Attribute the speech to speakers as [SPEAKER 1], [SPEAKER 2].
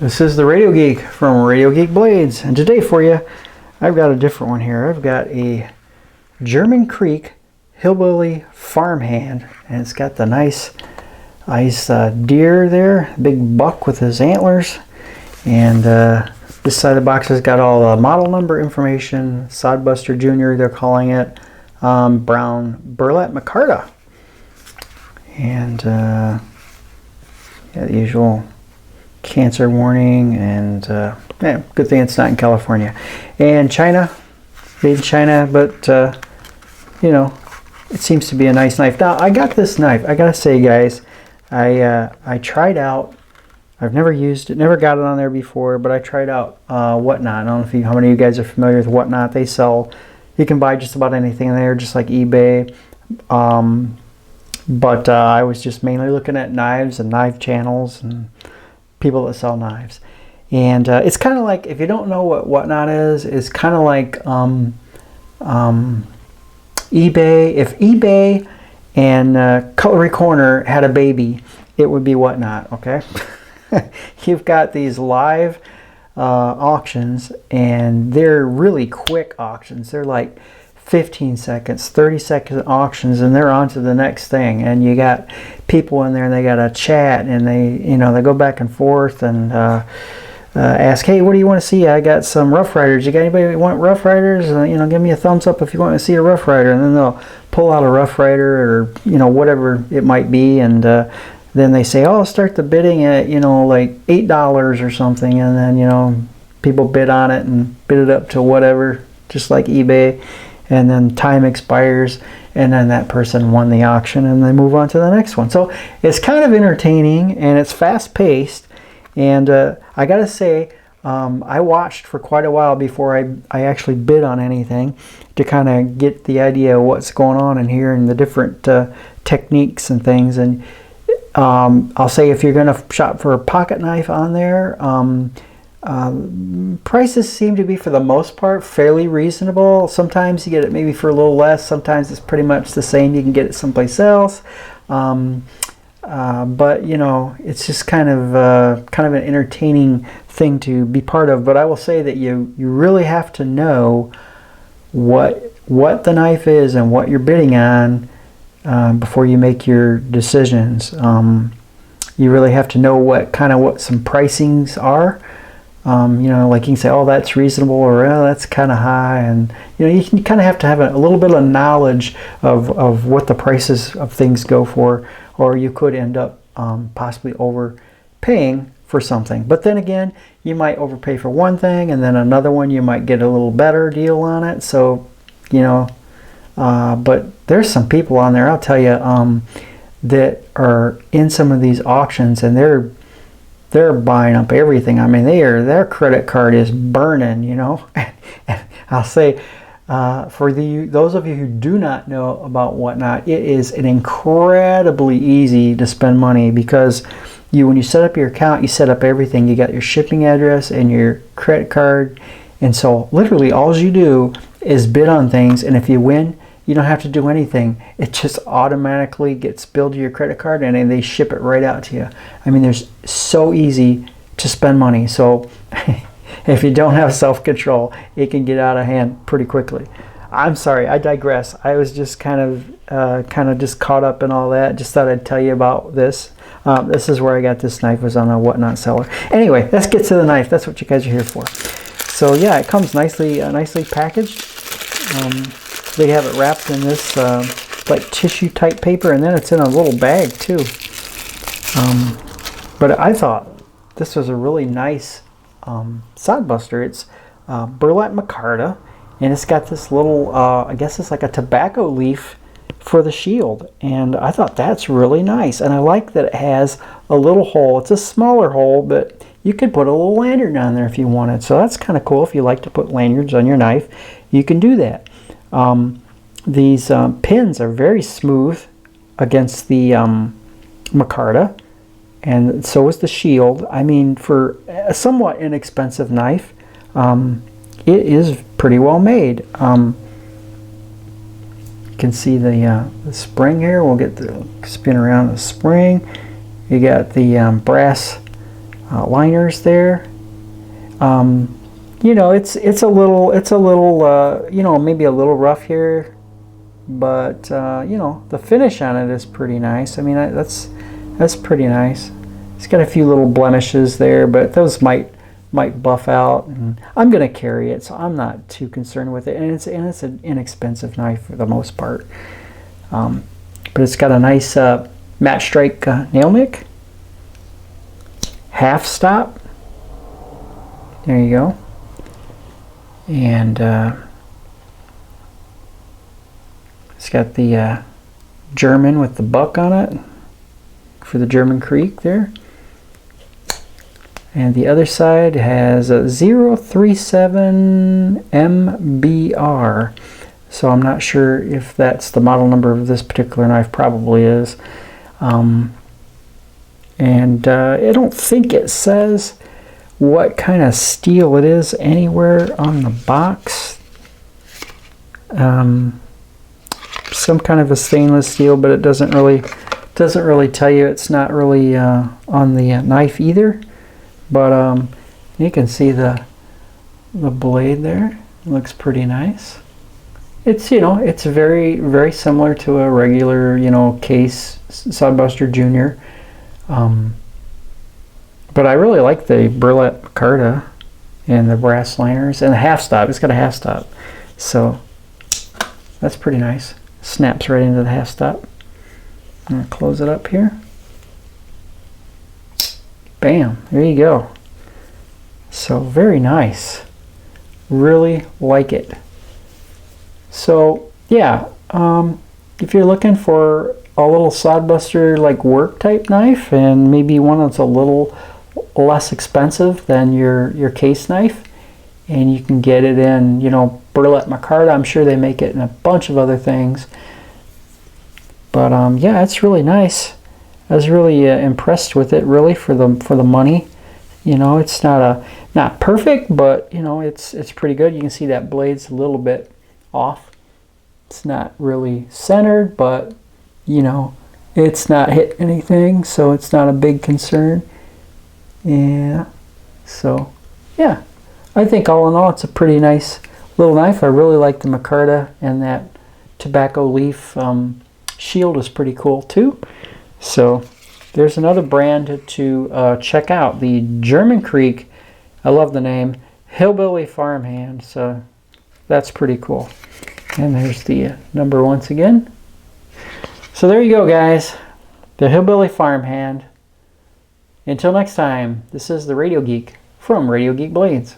[SPEAKER 1] This is the Radio Geek from Radio Geek Blades, and today for you, I've got a different one here. I've got a German Creek Hillbilly Farmhand, and it's got the nice deer there, big buck with his antlers, and this side of the box has got all the model number information, Sodbuster Jr. they're calling it, brown burlap micarta, and yeah, the usual cancer warning, and yeah, good thing it's not in California. And China, made in China, but you know, it seems to be a nice knife. Now I got this knife, I gotta say guys, I tried out, I've never used it, never got it on there before, but I tried out Whatnot. I don't know how many of you guys are familiar with Whatnot. They sell, you can buy just about anything there, just like eBay. But I was just mainly looking at knives and knife channels and people that sell knives. And it's kind of like, if you don't know what Whatnot is, it's kind of like eBay. If eBay and Cutlery Corner had a baby, it would be Whatnot, okay? You've got these live auctions, and they're really quick auctions. They're like 15 seconds, 30-second auctions, and they're on to the next thing. And you got people in there, and they got a chat, and they go back and forth and ask, hey, what do you want to see? I got some Rough Riders. You got anybody want Rough Riders? Give me a thumbs up if you want to see a Rough Rider. And then they'll pull out a Rough Rider, or whatever it might be, and then they say, oh, I'll start the bidding at like $8 or something, and then people bid on it and bid it up to whatever, just like eBay. And then time expires, and then that person won the auction, and they move on to the next one. So it's kind of entertaining, and it's fast-paced. And I gotta say, I watched for quite a while before I actually bid on anything, to kind of get the idea of what's going on in here and the different techniques and things. And I'll say, if you're gonna shop for a pocket knife on there, prices seem to be, for the most part, fairly reasonable. Sometimes you get it maybe for a little less. Sometimes it's pretty much the same. You can get it someplace else. But it's just kind of an entertaining thing to be part of. But I will say that you really have to know what the knife is and what you're bidding on before you make your decisions. You really have to know what some pricings are. Like you can say, oh, that's reasonable, or oh, that's kind of high, and you can kind of have to have a little bit of knowledge of what the prices of things go for, or you could end up possibly overpaying for something. But then again, you might overpay for one thing, and then another one you might get a little better deal on it. So but there's some people on there, I'll tell you, that are in some of these auctions, and they're buying up everything. I mean, their credit card is burning, And I'll say, for those of you who do not know about Whatnot, it is an incredibly easy to spend money, because when you set up your account, you set up everything. You got your shipping address and your credit card, and so literally all you do is bid on things, and if you win, you don't have to do anything. It just automatically gets billed to your credit card, and they ship it right out to you. I mean, there's so easy to spend money. So if you don't have self-control, it can get out of hand pretty quickly. I'm sorry, I digress. I was just kind of just caught up in all that. Just thought I'd tell you about this. This is where I got this knife, was on a Whatnot seller. Anyway, let's get to the knife. That's what you guys are here for. So yeah, it comes nicely packaged. They have it wrapped in this like tissue type paper, and then it's in a little bag too. But I thought this was a really nice sodbuster. It's burlap micarta, and it's got this little I guess it's like a tobacco leaf for the shield, and I thought that's really nice. And I like that it has a little hole. It's a smaller hole, but you could put a little lanyard on there if you wanted. So that's kind of cool. If you like to put lanyards on your knife, you can do that. These pins are very smooth against the micarta, and so is the shield. I mean, for a somewhat inexpensive knife, it is pretty well made. You can see the spring here. We'll get the spin around the spring. You got the brass liners there. You know, it's a little you know, maybe a little rough here, but you know, the finish on it is pretty nice. I mean, that's pretty nice. It's got a few little blemishes there, but those might buff out. And I'm gonna carry it, so I'm not too concerned with it. And it's an inexpensive knife for the most part. But it's got a nice matte strike nail nick, half stop. There you go. And it's got the German with the buck on it for the German Creek there. And the other side has a 037 MBR. So I'm not sure if that's the model number of this particular knife. Probably is. And I don't think it says what kind of steel it is anywhere on the box. Some kind of a stainless steel, but it doesn't really tell you. It's not really on the knife either. But you can see the blade there. It looks pretty nice. It's, you know, it's very, very similar to a regular, you know, case Sodbuster Junior. But I really like the burlap micarta and the brass liners and the half stop. It's got a half stop, so that's pretty nice. Snaps right into the half stop. I'm gonna close it up here. Bam, there you go. So very nice. Really like it. So yeah, if you're looking for a little Sodbuster like work type knife, and maybe one that's a little less expensive than your case knife, and you can get it in, you know, burlap micarta. I'm sure they make it in a bunch of other things. But yeah, it's really nice. I was really impressed with it, really, for the money. You know, it's not perfect, but you know, it's pretty good. You can see that blade's a little bit off. It's not really centered, but you know, it's not hitting anything, so it's not a big concern. Yeah, so yeah, I think all in all, it's a pretty nice little knife. I really like the micarta, and that tobacco leaf shield is pretty cool too. So there's another brand to check out, the German Creek. I love the name, Hillbilly Farmhand. So that's pretty cool. And there's the number once again. So there you go, guys, the Hillbilly Farmhand. Until next time, this is the Radio Geek from Radio Geek Blades.